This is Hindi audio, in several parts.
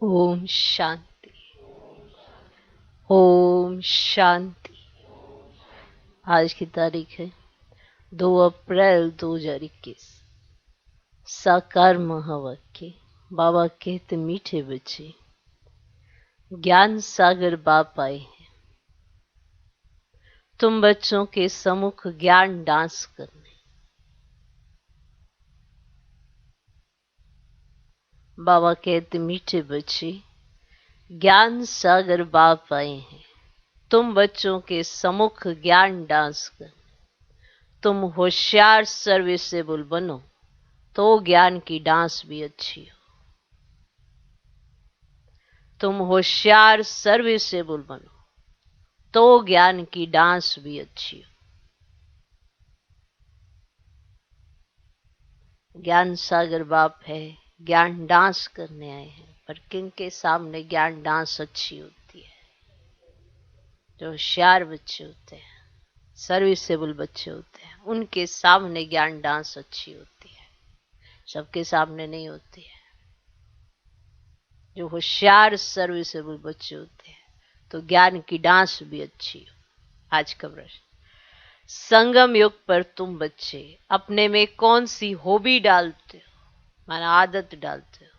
ओम शांति। ओम शांति। आज की तारीख है 2 अप्रैल 2021। साकार महावाक्य। बाबा कहते मीठे बच्चे, ज्ञान सागर बाप आए हैं तुम बच्चों के सम्मुख ज्ञान डांस करने। बाबा कहते मीठे बच्चे, ज्ञान सागर बाप आए हैं तुम बच्चों के सम्मुख ज्ञान डांस कर। तुम होशियार सर्विसेबल बनो तो ज्ञान की डांस भी अच्छी हो। तुम होशियार सर्विसेबल बनो तो ज्ञान की डांस भी अच्छी हो। ज्ञान सागर बाप है, ज्ञान डांस करने आए हैं, पर किन के सामने ज्ञान डांस अच्छी होती है? जो होशियार बच्चे होते हैं, सर्विसेबल बच्चे होते हैं, उनके सामने ज्ञान डांस अच्छी होती है, सबके सामने नहीं होती है। जो होशियार सर्विसेबल बच्चे होते हैं तो ज्ञान की डांस भी अच्छी हो। आज का प्रश्न, संगम युग पर तुम बच्चे अपने में कौन सी हॉबी डालते हो, माना आदत डालते हो?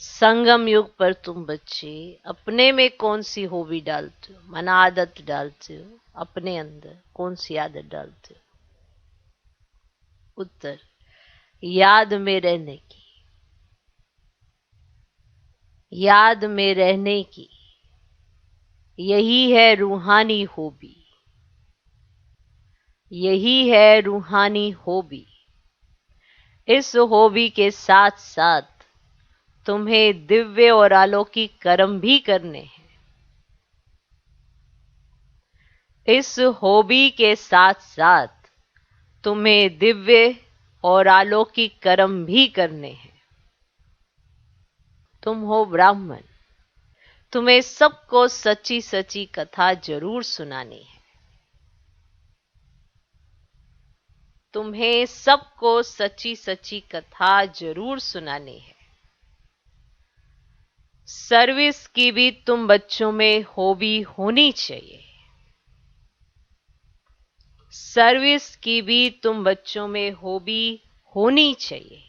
संगम युग पर तुम बच्चे अपने में कौन सी हॉबी डालते हो, माना आदत डालते हो? अपने अंदर कौन सी आदत डालते हो? उत्तर, याद में रहने की। याद में रहने की, यही है रूहानी हॉबी। यही है रूहानी हॉबी। इस हॉबी के साथ साथ तुम्हें दिव्य और अलौकिक कर्म भी करने हैं। इस हॉबी के साथ साथ तुम्हें दिव्य और अलौकिक कर्म भी करने हैं। तुम हो ब्राह्मण, तुम्हें सबको सच्ची सच्ची कथा जरूर सुनानी है। तुम्हें सबको सच्ची सच्ची कथा जरूर सुनानी है। सर्विस की भी तुम बच्चों में हॉबी होनी चाहिए। सर्विस की भी तुम बच्चों में हॉबी होनी चाहिए।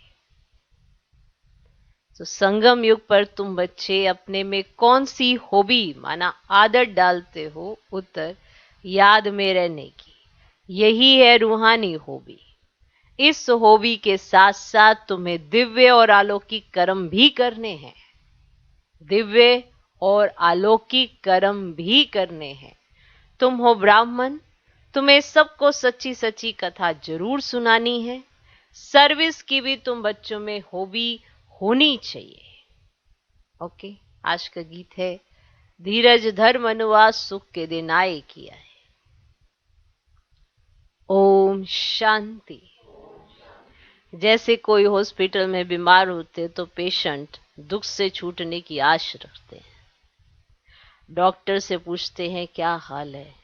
तो संगम युग पर तुम बच्चे अपने में कौन सी हॉबी, माना आदत डालते हो? उत्तर, याद में रहने की। यही है रूहानी हॉबी। इस हॉबी के साथ साथ तुम्हें दिव्य और अलौकिक कर्म भी करने हैं। दिव्य और अलौकिक कर्म भी करने हैं। तुम हो ब्राह्मण, तुम्हें सबको सच्ची सच्ची कथा जरूर सुनानी है। सर्विस की भी तुम बच्चों में हॉबी होनी चाहिए। ओके, आज का गीत है, धीरज धर मनुआ सुख के दिन आए किया है। ओम शांति। जैसे कोई हॉस्पिटल में बीमार होते तो पेशेंट दुख से छूटने की आश रखते हैं। डॉक्टर से पूछते हैं क्या हाल है,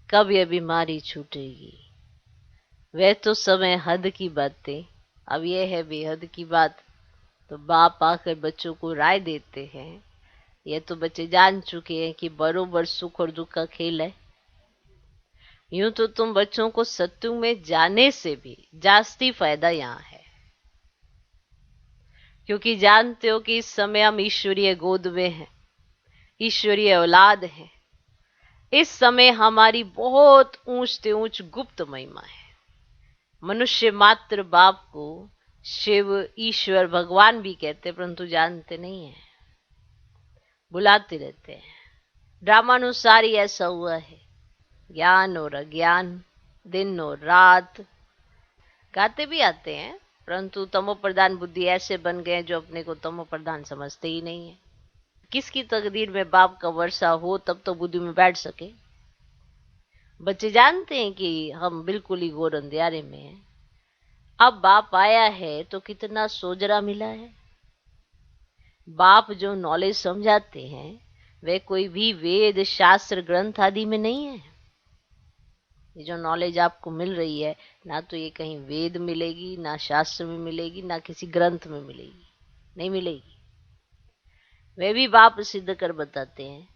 कब यह बीमारी छूटेगी। वह तो समय हद की बातें, अब यह है बेहद की बात। तो बाप आकर बच्चों को राय देते हैं। यह तो बच्चे जान चुके हैं कि बरोबर सुख और दुख का खेल है। यूं तो तुम बच्चों को सत्युग में जाने से भी जास्ती फायदा यहाँ है, क्योंकि जानते हो कि इस समय हम ईश्वरीय गोद में हैं, ईश्वरीय औलाद हैं। इस समय हमारी बहुत ऊंच से ऊंच गुप्त महिमा है। मनुष्य मात्र बाप को शिव, ईश्वर, भगवान भी कहते, परंतु जानते नहीं है, बुलाते रहते हैं। ड्रामानुसार ही ऐसा हुआ है। ज्ञान और अज्ञान, दिन और रात, गाते भी आते हैं, परंतु तमो प्रधान बुद्धि ऐसे बन गए जो अपने को तमो प्रधान समझते ही नहीं है। किसकी तकदीर में बाप का वर्षा हो तब तो बुद्धि में बैठ सके। बच्चे जानते हैं कि हम बिल्कुल ही घोर अंधियारे में हैं। अब बाप आया है तो कितना सोजरा मिला है। बाप जो नॉलेज समझाते हैं वे कोई भी वेद शास्त्र ग्रंथ आदि में नहीं है। ये जो नॉलेज आपको मिल रही है, ना तो ये कहीं वेद मिलेगी, ना शास्त्र में मिलेगी, ना किसी ग्रंथ में मिलेगी, नहीं मिलेगी। वे भी बाप सिद्ध कर बताते हैं,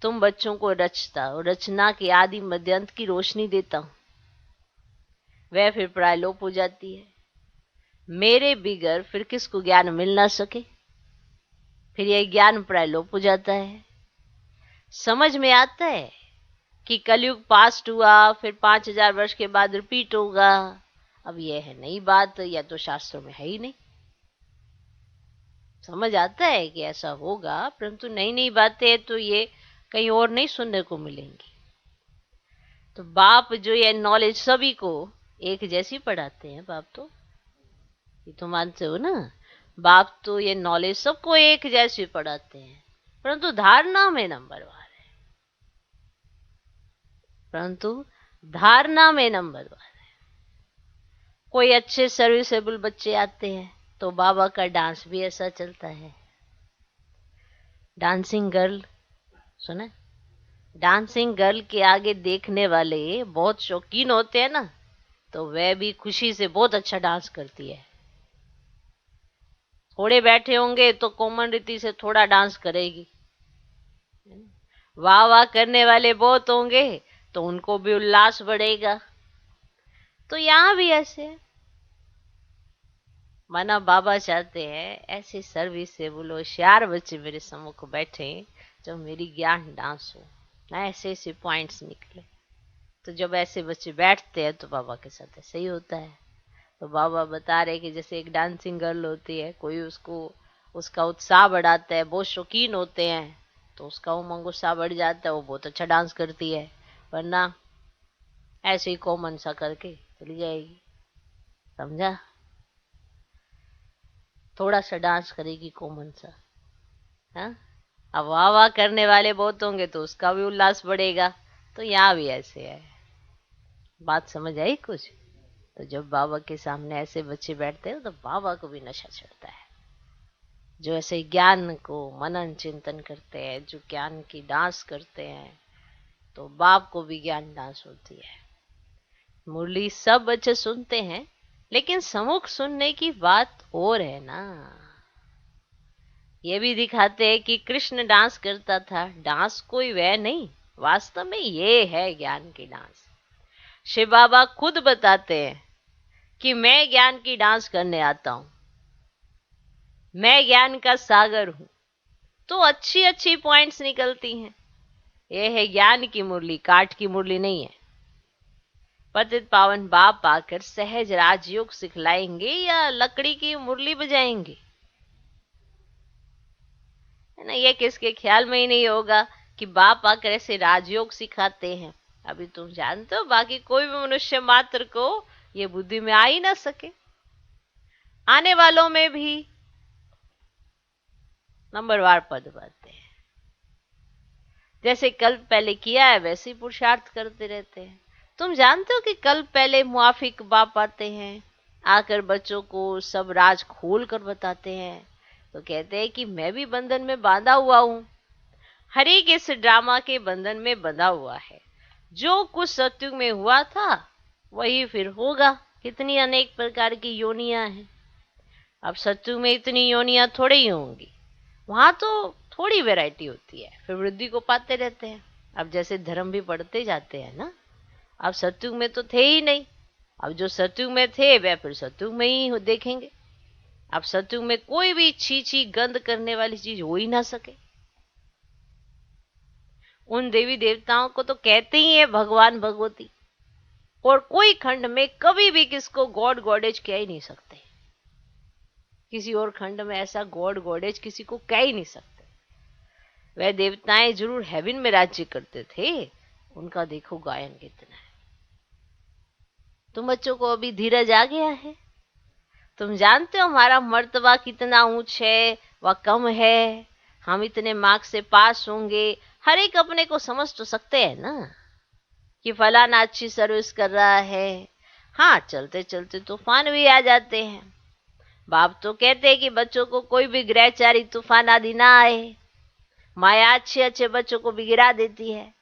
तुम बच्चों को रचता और रचना के आदि मध्य अंत की रोशनी देता हूं। वह फिर प्रायलोप हो जाती है। मेरे बिगर फिर किसको ज्ञान मिल ना सके, फिर यह ज्ञान प्रायलोप हो जाता है। समझ में आता है कि कलयुग पास्ट हुआ, फिर 5000 वर्ष के बाद रिपीट होगा। अब यह है नई बात, या तो शास्त्रों में है ही नहीं। समझ आता है कि ऐसा होगा, परंतु नई नई बातें तो ये कहीं और नहीं सुनने को मिलेंगी। तो बाप जो ये नॉलेज सभी को एक जैसी पढ़ाते हैं, बाप तो ये तो मानते हो ना, बाप तो ये नॉलेज सबको एक जैसी पढ़ाते हैं, परंतु धारणा में नंबरवार है, परंतु धारणा में नंबरवार है। कोई अच्छे सर्विसेबल बच्चे आते हैं तो बाबा का डांस भी ऐसा चलता है। डांसिंग गर्ल सुना, डांसिंग गर्ल के आगे देखने वाले बहुत शौकीन होते हैं ना, तो वह भी खुशी से बहुत अच्छा डांस करती है। थोड़े बैठे होंगे तो कोमल रीति से थोड़ा डांस करेगी। वाह वाह करने वाले बहुत होंगे तो उनको भी उल्लास बढ़ेगा। तो यहां भी ऐसे है। माना बाबा चाहते हैं ऐसे सर्विसेबल होशियार बच्चे मेरे सम्मुख बैठे जो मेरी ज्ञान डांस हो ना, ऐसे ऐसे पॉइंट्स निकले। तो जब ऐसे बच्चे बैठते हैं तो बाबा के साथ ऐसे ही होता है। तो बाबा बता रहे कि जैसे एक डांसिंग गर्ल होती है, कोई उसको उसका उत्साह बढ़ाता है, बहुत शौकीन होते हैं तो उसका उमंग उत्साह बढ़ जाता है, वो बहुत अच्छा डांस करती है। वरना ऐसे ही कॉमन सा करके चली जाएगी। समझा? थोड़ा सा डांस करेगी कॉमन सा। हाँ, अब वाह वाह करने वाले बहुत होंगे तो उसका भी उल्लास बढ़ेगा। तो यहाँ भी ऐसे है। बात समझ आई कुछ? तो जब बाबा के सामने ऐसे बच्चे बैठते हैं तो बाबा को भी नशा चढ़ता है। जो ऐसे ज्ञान को मनन चिंतन करते हैं, जो ज्ञान की डांस करते हैं, तो बाप को भी ज्ञान डांस होती है। मुरली सब बच्चे सुनते हैं, लेकिन सम्मुख सुनने की बात और है ना। ये भी दिखाते हैं कि कृष्ण डांस करता था। डांस कोई वह नहीं, वास्तव में ये है ज्ञान की डांस। शिव बाबा खुद बताते हैं कि मैं ज्ञान की डांस करने आता हूं, मैं ज्ञान का सागर हूं। तो अच्छी अच्छी पॉइंट्स निकलती हैं। यह है ज्ञान की मुरली, काठ की मुरली नहीं है। पतित पावन बाप आकर सहज राजयोग सिखलाएंगे या लकड़ी की मुरली बजाएंगे, है ना। ये किसके ख्याल में ही नहीं होगा कि बाप आकर ऐसे राजयोग सिखाते हैं। अभी तुम जानते हो बाकी कोई भी मनुष्य मात्र को ये बुद्धि में आ ही ना सके। आने वालों में भी नंबरवार पद पाते हैं। जैसे कल्प पहले किया है वैसे ही पुरुषार्थ करते रहते हैं। तुम जानते हो कि कल्प पहले मुआफिक बाप आते हैं, आकर बच्चों को सब राज खोल कर बताते हैं। तो कहते हैं कि मैं भी बंधन में बांधा हुआ हूं। हर एक इस ड्रामा के बंधन में बंधा हुआ है। जो कुछ सत्युग में हुआ था वही फिर होगा। कितनी अनेक प्रकार की योनियां हैं। अब सत्युग में इतनी योनियां थोड़ी ही होंगी, वहां तो थोड़ी वैरायटी होती है, फिर वृद्धि को पाते रहते हैं। अब जैसे धर्म भी बढ़ते जाते हैं ना। अब सत्युग में तो थे ही नहीं, अब जो सत्युग में थे वह फिर सत्युग में ही देखेंगे। अब सत्युग में कोई भी छी गंद करने वाली चीज हो ही ना सके। उन देवी देवताओं को तो कहते ही है भगवान भगवती, और कोई खंड में कभी भी किसको गॉड गॉडेज कह ही नहीं सकते। किसी और खंड में ऐसा गॉड गॉडेज किसी को कह ही नहीं सकते। वह देवताएं जरूर हेवन में राज्य करते थे, उनका देखो गायन कितना है। तुम बच्चों को अभी धीरज आ गया है? तुम जानते हो हमारा मर्तबा कितना ऊंच है व कम है। हम इतने मार्क्स से पास होंगे, हर एक अपने को समझ तो सकते हैं ना कि फलाना अच्छी सर्विस कर रहा है। हाँ, चलते चलते तूफान भी आ जाते हैं। बाप तो कहते हैं कि बच्चों को कोई भी ग्रहचारी तूफान आदि ना आए। माया अच्छे अच्छे बच्चों को भी गिरा देती है।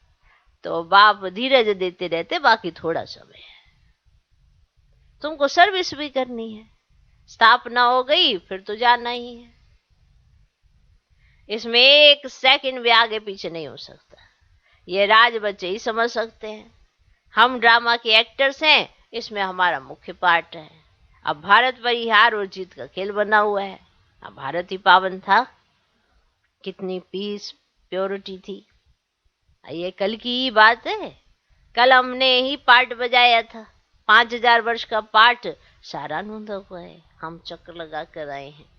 तो बाप धीरज देते रहते, बाकी थोड़ा समय है, तुमको सर्विस भी करनी है, स्थापना हो गई फिर तो जाना ही है, इसमें एक सेकंड भी आगे पीछे नहीं हो सकता। ये राज बच्चे ही समझ सकते हैं, हम ड्रामा के एक्टर्स हैं, इसमें हमारा मुख्य पार्ट है। अब भारत पर ही हार और जीत का खेल बना हुआ है। अब भारत ही पावन था, कितनी पीस प्योरिटी थी। ये कल की ही बात है, कल हमने ही पार्ट बजाया था, 5000 वर्ष का पार्ट सारानंद हुआ है, हम चक्र लगा कर आए हैं।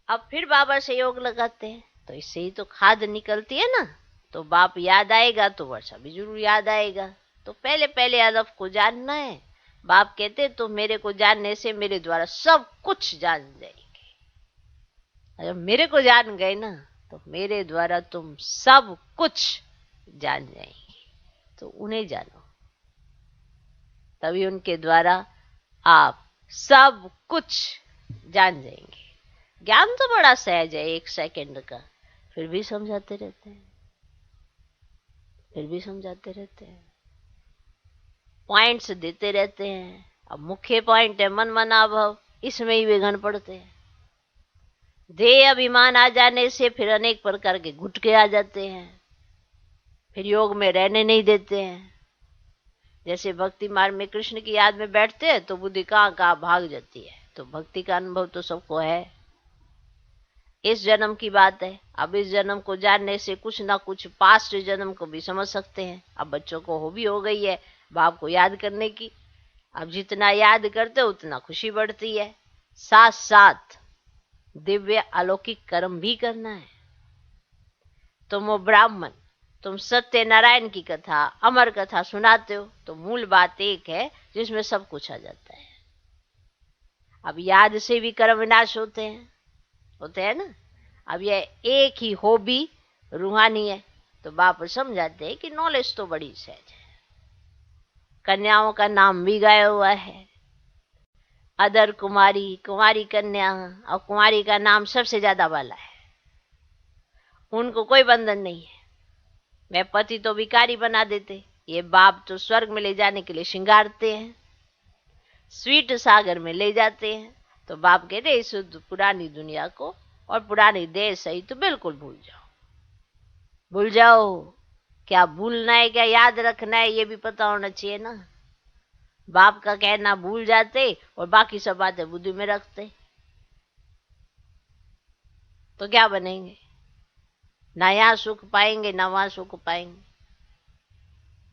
अब फिर बाबा से योग लगाते हैं, तो इससे ही तो खाद निकलती है ना। तो बाप याद आएगा तो वर्षा भी जरूर याद आएगा। तो पहले पहले अदब को जानना है। बाप कहते तो मेरे को जानने से मेरे द्वारा सब कुछ जान जाएंगे। अगर मेरे को जान गए ना तो मेरे द्वारा तुम सब कुछ जान जाएंगे। तो उन्हें जानो, तभी उनके द्वारा आप सब कुछ जान जाएंगे। ज्ञान तो बड़ा सहज है, 1 सेकंड का, फिर भी समझाते रहते हैं, फिर भी समझाते रहते हैं, पॉइंट्स देते रहते हैं। अब मुख्य पॉइंट है मन मनाभव, इसमें ही विघ्न पड़ते हैं। देह अभिमान आ जाने से फिर अनेक प्रकार के गुटके आ जाते हैं, फिर योग में रहने नहीं देते हैं। जैसे भक्ति मार्ग में कृष्ण की याद में बैठते हैं तो बुद्धि कहाँ कहाँ भाग जाती है। तो भक्ति का अनुभव तो सबको है, इस जन्म की बात है। अब इस जन्म को जानने से कुछ ना कुछ पास्ट जन्म को भी समझ सकते हैं। अब बच्चों को हॉबी हो गई है बाप को याद करने की। अब जितना याद करते उतना खुशी बढ़ती है, साथ साथ दिव्य अलौकिक कर्म भी करना है। तुम वो ब्राह्मण, तुम सत्य नारायण की कथा, अमर कथा सुनाते हो, तो मूल बात एक है जिसमें सब कुछ आ जाता है। अब याद से भी कर्म विनाश होते हैं ना। अब ये एक ही हॉबी रूहानी है, तो बाप समझाते हैं कि नॉलेज तो बड़ी सहज है। कन्याओं का नाम भी गाया हुआ है, अदर कुमारी, कुमारी कन्या, और कुमारी का नाम सबसे ज्यादा वाला है। उनको कोई बंधन नहीं है। मैं पति तो भिखारी बना देते, ये बाप तो स्वर्ग में ले जाने के लिए श्रृंगारते हैं, स्वीट सागर में ले जाते हैं। तो बाप कहते इस पुरानी दुनिया को और पुरानी देश सही तो बिल्कुल भूल जाओ। भूल जाओ, क्या भूलना है क्या याद रखना है ये भी पता होना चाहिए ना। बाप का कहना भूल जाते और बाकी सब बातें बुद्धि में रखते तो क्या बनेंगे? ना यहाँ सुख पाएंगे ना वहां सुख पाएंगे।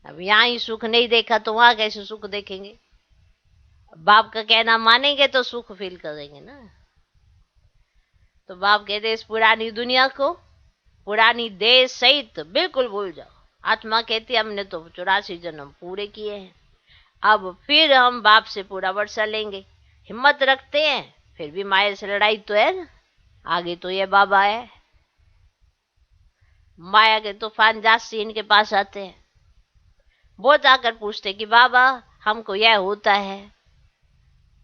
अब यहाँ ही सुख नहीं देखा तो वहां कैसे सुख देखेंगे? बाप का कहना मानेंगे तो सुख फील करेंगे ना। तो बाप कहते इस पुरानी दुनिया को, पुरानी देश सहित बिल्कुल भूल जाओ। आत्मा कहती हमने तो 84 जन्म पूरे किए हैं, अब फिर हम बाप से पूरा वर्षा लेंगे। हिम्मत रखते हैं, फिर भी माया से लड़ाई तो है ना। आगे तो ये बाबा है, माया के तूफान जास्ती इनके पास आते हैं। वो जाकर पूछते कि बाबा हमको यह होता है।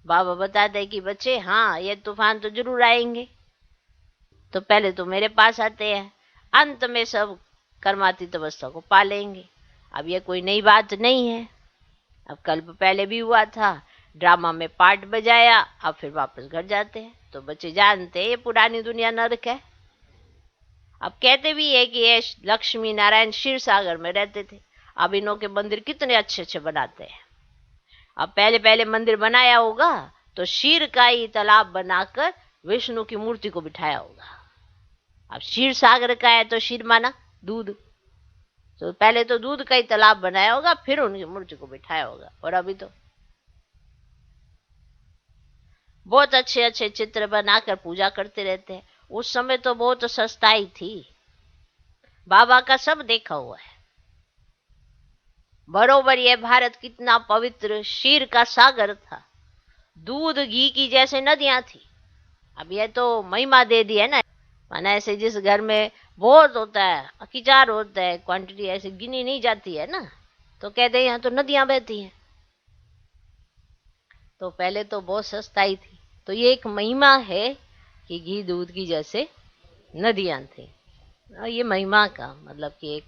बाबा बताते कि बच्चे हाँ ये तूफान तो जरूर आएंगे, तो पहले तो मेरे पास आते हैं, अंत में सब कर्मातीत अवस्था को पा लेंगे। अब ये कोई नई बात नहीं है, अब कल्प पहले भी हुआ था, ड्रामा में पार्ट बजाया, अब फिर वापस घर जाते हैं। तो बच्चे जानते हैं ये पुरानी दुनिया नरक है। अब कहते भी है कि ये लक्ष्मी नारायण क्षीर सागर में रहते थे, अब इन्हों के मंदिर कितने अच्छे अच्छे बनाते हैं। अब पहले पहले मंदिर बनाया होगा तो क्षीर का ही तालाब बनाकर विष्णु की मूर्ति को बिठाया होगा। अब क्षीर सागर का है तो क्षीर माना दूध, तो पहले तो दूध का ही तालाब बनाया होगा, फिर उनकी मूर्ति को बिठाया होगा। और अभी तो बहुत अच्छे अच्छे चित्र बनाकर पूजा करते रहते हैं। उस समय तो बहुत सस्ताई थी, बाबा का सब देखा हुआ है। बरोबर ये भारत कितना पवित्र क्षीर का सागर था, दूध घी की जैसे नदियां थी। अब ये तो महिमा दे दी है ना, माना ऐसे जिस घर में बहुत होता है, अकिचार होता है, क्वांटिटी ऐसे गिनी नहीं जाती है ना, तो कहते हैं यहाँ तो नदियां बहती हैं। तो पहले तो बहुत सस्ताई थी, तो ये एक महिमा है कि घी दूध की जैसे नदियां थी। और ये महिमा का मतलब कि एक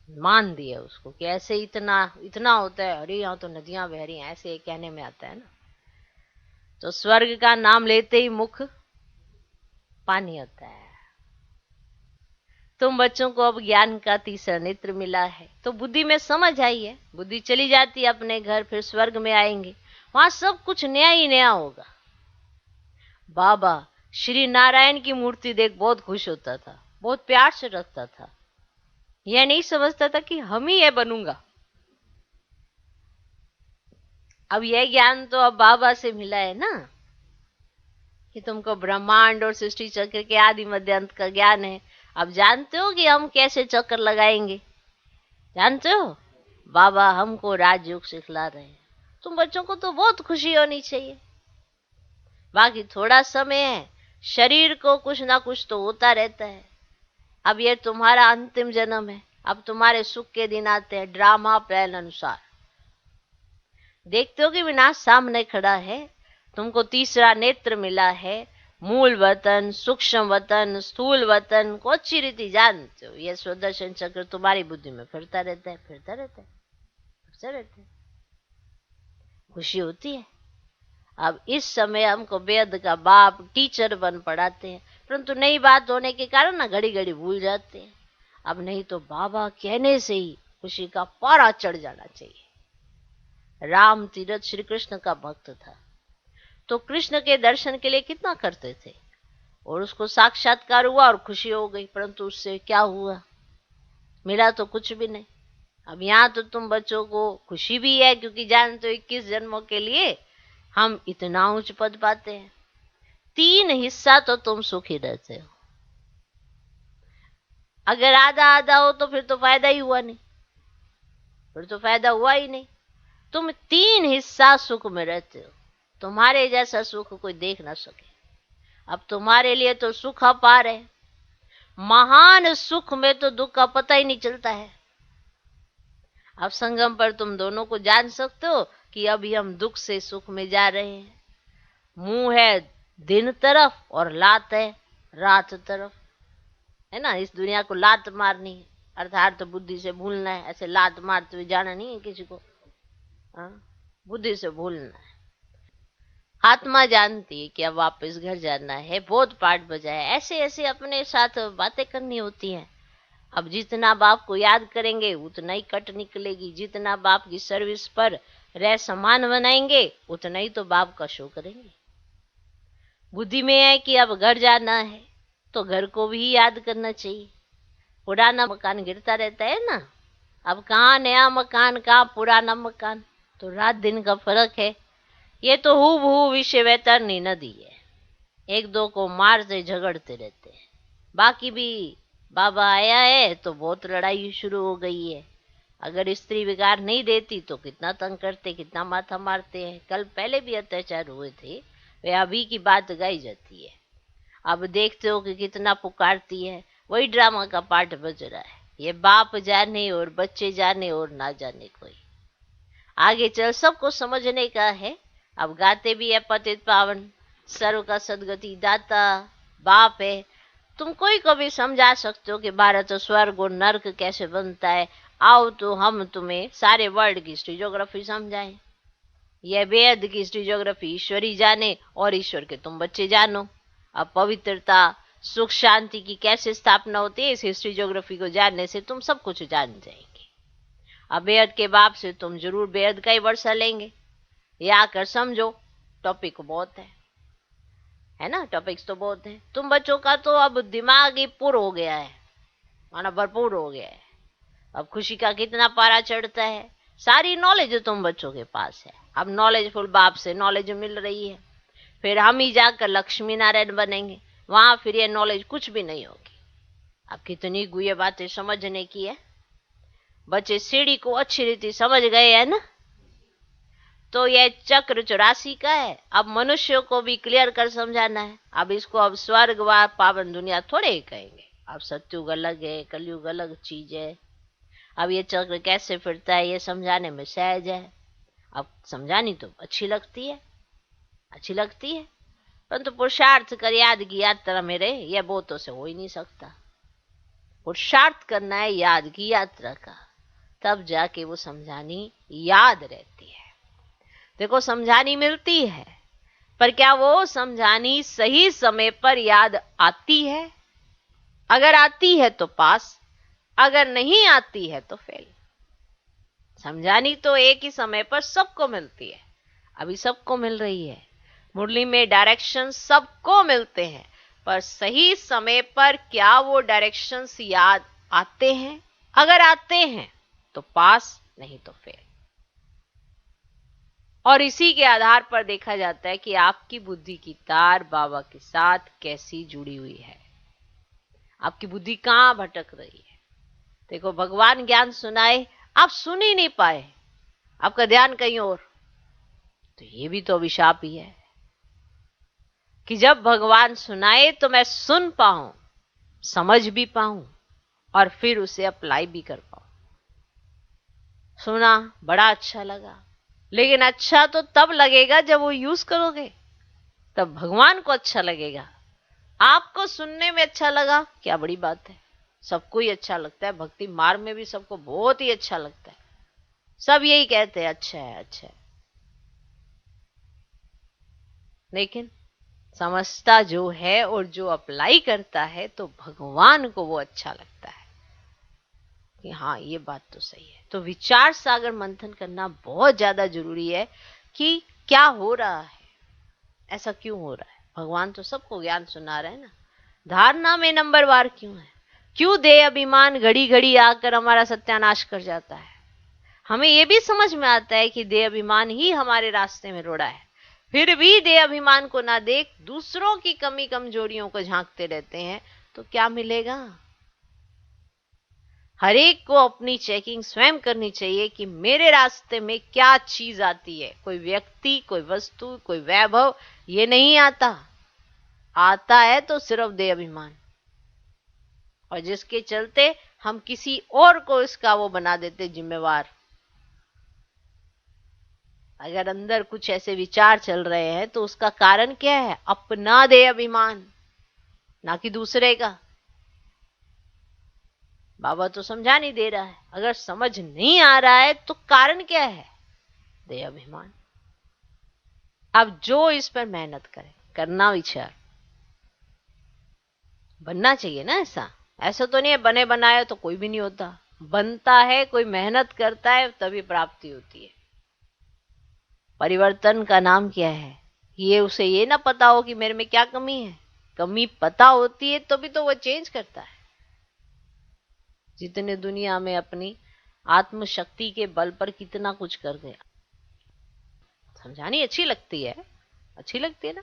मान दिया उसको कि ऐसे इतना इतना होता है, अरे यहाँ तो नदियां बह रही हैं, ऐसे कहने में आता है ना। तो स्वर्ग का नाम लेते ही मुख पानी होता है। तुम बच्चों को अब ज्ञान का तीसरा नेत्र मिला है, तो बुद्धि में समझ आई है, बुद्धि चली जाती है अपने घर, फिर स्वर्ग में आएंगे, वहां सब कुछ नया ही नया होगा। बाबा श्री नारायण की मूर्ति देख बहुत खुश होता था, बहुत प्यार से रखता था। यह नहीं समझता था कि हम ही ये बनूंगा। अब यह ज्ञान तो अब बाबा से मिला है ना, कि तुमको ब्रह्मांड और सृष्टि चक्र के आदि मध्य अंत का ज्ञान है। अब जानते हो कि हम कैसे चक्कर लगाएंगे, जानते हो। बाबा हमको राजयोग सिखला रहे हैं। तुम बच्चों को तो बहुत खुशी होनी चाहिए। बाकी थोड़ा समय है, शरीर को कुछ ना कुछ तो होता रहता है। अब ये तुम्हारा अंतिम जन्म है, अब तुम्हारे सुख के दिन आते हैं ड्रामा प्लान अनुसार। देखते हो कि विनाश सामने खड़ा है, तुमको तीसरा नेत्र मिला है, मूल वतन, सूक्ष्म वतन, स्थूल वतन को अच्छी रीति जानते हो। यह स्वदर्शन चक्र तुम्हारी बुद्धि में फिरता रहता है, फिरता रहता है, फिरता रहता है। खुशी होती है। अब इस समय हमको वेद का बाप टीचर बन पढ़ाते हैं, परंतु नई बात होने के कारण ना घड़ी घड़ी भूल जाते हैं। अब नहीं तो बाबा कहने से ही खुशी का पारा चढ़ जाना चाहिए। राम तीरथ श्री कृष्ण का भक्त था, तो कृष्ण के दर्शन के लिए कितना करते थे, और उसको साक्षात्कार हुआ और खुशी हो गई, परंतु उससे क्या हुआ, मिला तो कुछ भी नहीं। अब यहाँ तो तुम बच्चों को खुशी भी है, क्योंकि जानते हो 21 जन्मों के लिए हम इतना उच्च पद पाते हैं। 3 हिस्सा तो तुम सुखी रहते हो। अगर आधा आधा हो तो फिर तो फायदा ही हुआ नहीं, फिर तो फायदा हुआ ही नहीं। तुम 3 हिस्सा सुख में रहते हो, तुम्हारे जैसा सुख कोई देख ना सके। अब तुम्हारे लिए तो सुख अपार है, महान सुख में तो दुख का पता ही नहीं चलता है। अब संगम पर तुम दोनों को जान सकते हो कि अभी हम दुख से सुख में जा रहे हैं। मुंह है दिन तरफ और लात है रात तरफ, है ना। इस दुनिया को लात मारनी है, अर्थात तो बुद्धि से भूलना है। ऐसे लात मारते हुए जाना नहीं है किसी को, बुद्धि से भूलना है। आत्मा जानती है कि अब वापस घर जाना है, बहुत पाठ बजा है, ऐसे ऐसे अपने साथ बातें करनी होती हैं। अब जितना बाप को याद करेंगे उतना ही कट निकलेगी, जितना बाप की सर्विस पर रह समान बनाएंगे उतना ही तो बाप का शो करेंगे। बुद्धि में है कि अब घर जाना है, तो घर को भी याद करना चाहिए। पुराना मकान गिरता रहता है ना, अब कहाँ नया मकान कहाँ पुराना मकान, तो रात दिन का फर्क है। ये तो हूबहू विषय वैतरणी नदी है, एक दो को मारते झगड़ते रहते हैं। बाकी भी बाबा आया है तो बहुत लड़ाई शुरू हो गई है। अगर स्त्री विकार नहीं देती तो कितना तंग करते, कितना माथा मारते हैं। कल पहले भी अत्याचार हुए थे, वे अभी की बात गाई जाती है। अब देखते हो कि कितना पुकारती है, वही ड्रामा का पार्ट बज रहा है। ये बाप जाने और बच्चे जाने और ना जाने कोई। आगे चल सबको समझने का है। अब गाते भी है पतित पावन सर्व का सदगति दाता बाप है। तुम कोई को भी समझा सकते हो कि भारत स्वर्ग और नर्क कैसे बनता है। आओ तो हम तुम्हें सारे वर्ल्ड की हिस्ट्री ज्योग्राफी समझाएं। यह वेद की हिस्ट्री ज्योग्राफी ईश्वरी जाने और ईश्वर के तुम बच्चे जानो। अब पवित्रता सुख शांति की कैसे स्थापना होती है, इस हिस्ट्री ज्योग्राफी को जानने से तुम सब कुछ जान जाएंगे। अब बेहद के बाप से तुम जरूर बेहद का ही वर्षा लेंगे। ये आकर समझो, टॉपिक बहुत है ना, टॉपिक्स तो बहुत है। तुम बच्चों का तो अब दिमाग ही पुर हो गया है, माना भरपूर हो गया है। अब खुशी का कितना पारा चढ़ता है, सारी नॉलेज तुम बच्चों के पास है। अब नॉलेजफुल बाप से नॉलेज मिल रही है, फिर हम ही जाकर लक्ष्मी नारायण बनेंगे, वहां फिर ये नॉलेज कुछ भी नहीं होगी। अब कितनी गुए बातें समझने की है। बच्चे सीढ़ी को अच्छी रीति समझ गए है ना। तो यह चक्र 84 का है। अब मनुष्यों को भी क्लियर कर समझाना है। अब इसको अब स्वर्ग व पावन दुनिया थोड़े ही कहेंगे। अब सत्युग अलग है, कलयुग अलग चीज है। अब ये चक्र कैसे फिरता है ये समझाने में सहज है। अब समझानी तो अच्छी लगती है, अच्छी लगती है, परंतु पुरुषार्थ कर याद की यात्रा में रहे, यह बहुतों से हो ही नहीं सकता। पुरुषार्थ करना है याद की यात्रा का, तब जाके वो समझानी याद रहती है। देखो समझानी मिलती है, पर क्या वो समझानी सही समय पर याद आती है? अगर आती है तो पास, अगर नहीं आती है तो फेल। समझानी तो एक ही समय पर सबको मिलती है, अभी सबको मिल रही है। मुरली में डायरेक्शन सबको मिलते हैं, पर सही समय पर क्या वो डायरेक्शंस याद आते हैं? अगर आते हैं तो पास, नहीं तो फेल। और इसी के आधार पर देखा जाता है कि आपकी बुद्धि की तार बाबा के साथ कैसी जुड़ी हुई है, आपकी बुद्धि कहां भटक रही है। देखो भगवान ज्ञान सुनाए, आप सुन ही नहीं पाए, आपका ध्यान कहीं और, तो ये भी तो अभिशाप ही है कि जब भगवान सुनाए तो मैं सुन पाऊं, समझ भी पाऊं और फिर उसे अप्लाई भी कर पाऊं। सुना, बड़ा अच्छा लगा, लेकिन अच्छा तो तब लगेगा जब वो यूज करोगे, तब भगवान को अच्छा लगेगा। आपको सुनने में अच्छा लगा, क्या बड़ी बात है, सबको ही अच्छा लगता है। भक्ति मार्ग में भी सबको बहुत ही अच्छा लगता है, सब यही कहते हैं अच्छा है अच्छा है। लेकिन समझता जो है और जो अप्लाई करता है तो भगवान को वो अच्छा लगता है कि हाँ ये बात तो सही है। तो विचार सागर मंथन करना बहुत ज्यादा जरूरी है कि क्या हो रहा है, ऐसा क्यों हो रहा है। भगवान तो सबको ज्ञान सुना रहे हैं ना, धारणा में नंबरवार क्यों है? क्यों देह अभिमान घड़ी घड़ी आकर हमारा सत्यानाश कर जाता है? हमें यह भी समझ में आता है कि देह अभिमान ही हमारे रास्ते में रोड़ा है, फिर भी देह अभिमान को ना देख दूसरों की कमी कमजोरियों को झांकते रहते हैं, तो क्या मिलेगा? हर एक को अपनी चेकिंग स्वयं करनी चाहिए कि मेरे रास्ते में क्या चीज आती है। कोई व्यक्ति, कोई वस्तु, कोई वैभव ये नहीं आता, आता है तो सिर्फ देह अभिमान, और जिसके चलते हम किसी और को इसका वो बना देते जिम्मेवार। अगर अंदर कुछ ऐसे विचार चल रहे हैं तो उसका कारण क्या है? अपना देह अभिमान, ना कि दूसरे का। बाबा तो समझा नहीं दे रहा है, अगर समझ नहीं आ रहा है तो कारण क्या है? देह अभिमान। अब जो इस पर मेहनत करे, करना विचार, बनना चाहिए ना। ऐसा ऐसा तो नहीं है बने बनाए तो कोई भी नहीं होता, बनता है, कोई मेहनत करता है तभी प्राप्ति होती है। परिवर्तन का नाम क्या है? ये उसे ये ना पता हो कि मेरे में क्या कमी है। कमी पता होती है तो भी तो वो चेंज करता है। जितने दुनिया में अपनी आत्मशक्ति के बल पर कितना कुछ कर गया। समझानी अच्छी लगती है, अच्छी लगती है ना,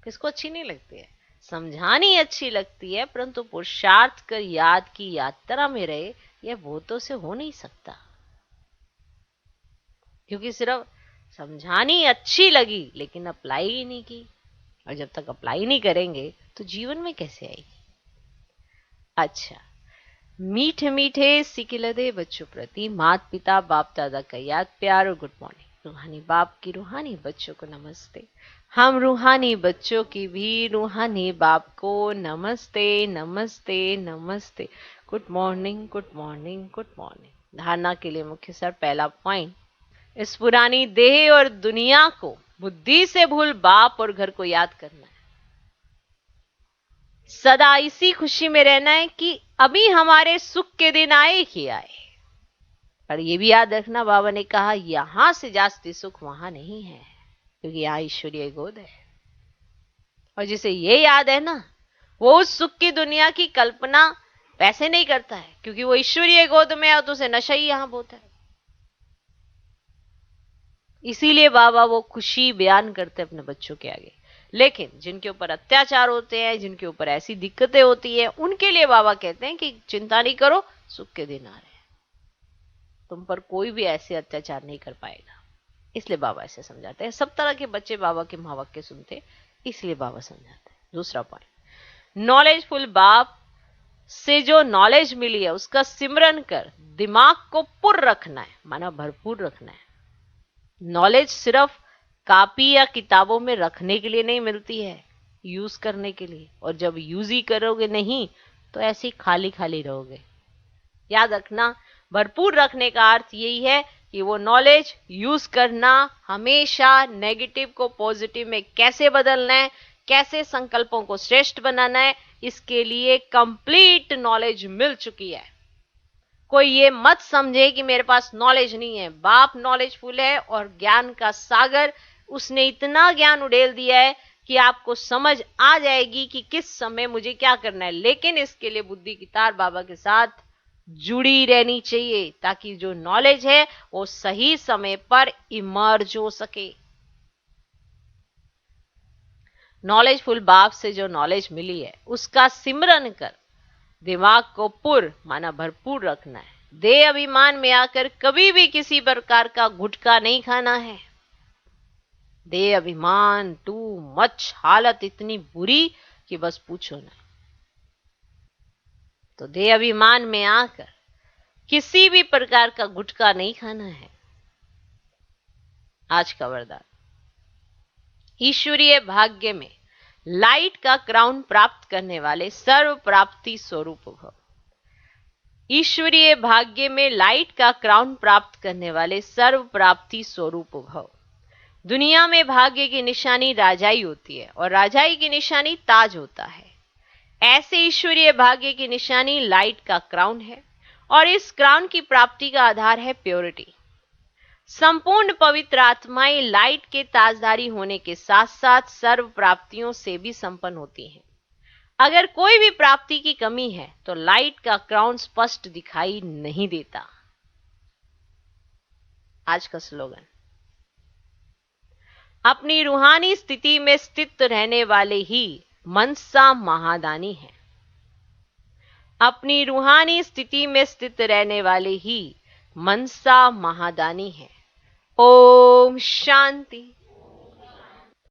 किसको अच्छी नहीं लगती है? समझानी अच्छी लगती है, परंतु पुरुषार्थ कर याद की यात्रा में रहे, यह बहुतों से हो नहीं सकता। क्योंकि सिर्फ समझानी अच्छी लगी लेकिन अप्लाई ही नहीं की, और जब तक अप्लाई नहीं करेंगे तो जीवन में कैसे आएगी? अच्छा, मीठे मीठे सिकिलदे बच्चों प्रति माता पिता बाप दादा का याद प्यार और गुड मॉर्निंग। रूहानी बाप की रूहानी बच्चों को नमस्ते। हम रूहानी बच्चों की भी रूहानी बाप को नमस्ते नमस्ते नमस्ते। Good morning good morning good morning. धारणा के लिए मुख्य सर पहला पॉइंट, इस पुरानी देह और दुनिया को बुद्धि से भूल बाप और घर को याद करना है। सदा इसी खुशी में रहना है कि अभी हमारे सुख के दिन आए ही आए। पर यह भी याद रखना, बाबा ने कहा यहां से जास्ती सुख वहां नहीं है, क्योंकि यहां ईश्वरीय गोद है। और जिसे ये याद है ना, वो उस सुख की दुनिया की कल्पना पैसे नहीं करता है, क्योंकि वो ईश्वरीय गोद में है तो उसे नशा ही यहां बहुत है। इसीलिए बाबा वो खुशी बयान करते अपने बच्चों के आगे। लेकिन जिनके ऊपर अत्याचार होते हैं, जिनके ऊपर ऐसी दिक्कतें होती है, उनके लिए बाबा कहते हैं कि चिंता नहीं करो, सुख के दिन आ रहे हैं, तुम पर कोई भी ऐसे अत्याचार नहीं कर पाएगा। इसलिए बाबा ऐसे समझाते हैं। सब तरह के बच्चे बाबा के महावाक्य सुनते, इसलिए बाबा समझाते हैं। दूसरा पॉइंट, नॉलेजफुल बाप से जो नॉलेज मिली है उसका सिमरन कर दिमाग को पुर रखना है, माना भरपूर रखना है। नॉलेज सिर्फ कॉपी या किताबों में रखने के लिए नहीं मिलती है, यूज करने के लिए। और जब यूज ही करोगे नहीं तो ऐसे ही खाली खाली रहोगे। याद रखना, भरपूर रखने का अर्थ यही है कि वो नॉलेज यूज करना, हमेशा नेगेटिव को पॉजिटिव में कैसे बदलना है, कैसे संकल्पों को श्रेष्ठ बनाना है, इसके लिए कंप्लीट नॉलेज मिल चुकी है। कोई ये मत समझे कि मेरे पास नॉलेज नहीं है। बाप नॉलेजफुल है और ज्ञान का सागर, उसने इतना ज्ञान उड़ेल दिया है कि आपको समझ आ जाएगी कि किस समय मुझे क्या करना है। लेकिन इसके लिए बुद्धि की तार बाबा के साथ जुड़ी रहनी चाहिए, ताकि जो नॉलेज है वो सही समय पर इमर्ज हो सके। नॉलेजफुल बाप से जो नॉलेज मिली है उसका सिमरन कर दिमाग को माना भरपूर रखना है। देह अभिमान में आकर कभी भी किसी प्रकार का गुटखा नहीं खाना है। देह अभिमान टू मच, हालत इतनी बुरी कि बस पूछो ना। तो देह अभिमान में आकर किसी भी प्रकार का गुटखा नहीं खाना है। आज का वरदान, ईश्वरीय भाग्य में लाइट का क्राउन प्राप्त करने वाले सर्व प्राप्ति स्वरूप भव। ईश्वरीय भाग्य में लाइट का क्राउन प्राप्त करने वाले सर्व प्राप्ति स्वरूप भव। दुनिया में भाग्य की निशानी राजाई होती है और राजाई की निशानी ताज होता है। ऐसे ईश्वरीय भाग्य की निशानी लाइट का क्राउन है और इस क्राउन की प्राप्ति का आधार है प्योरिटी। संपूर्ण पवित्र आत्माएं लाइट के ताजदारी होने के साथ साथ सर्व प्राप्तियों से भी संपन्न होती हैं। अगर कोई भी प्राप्ति की कमी है तो लाइट का क्राउन स्पष्ट दिखाई नहीं देता। आज का स्लोगन, अपनी रूहानी स्थिति में स्थित रहने वाले ही मनसा महादानी हैं। अपनी रूहानी स्थिति में स्थित रहने वाले ही मनसा महादानी हैं। ओम शांति।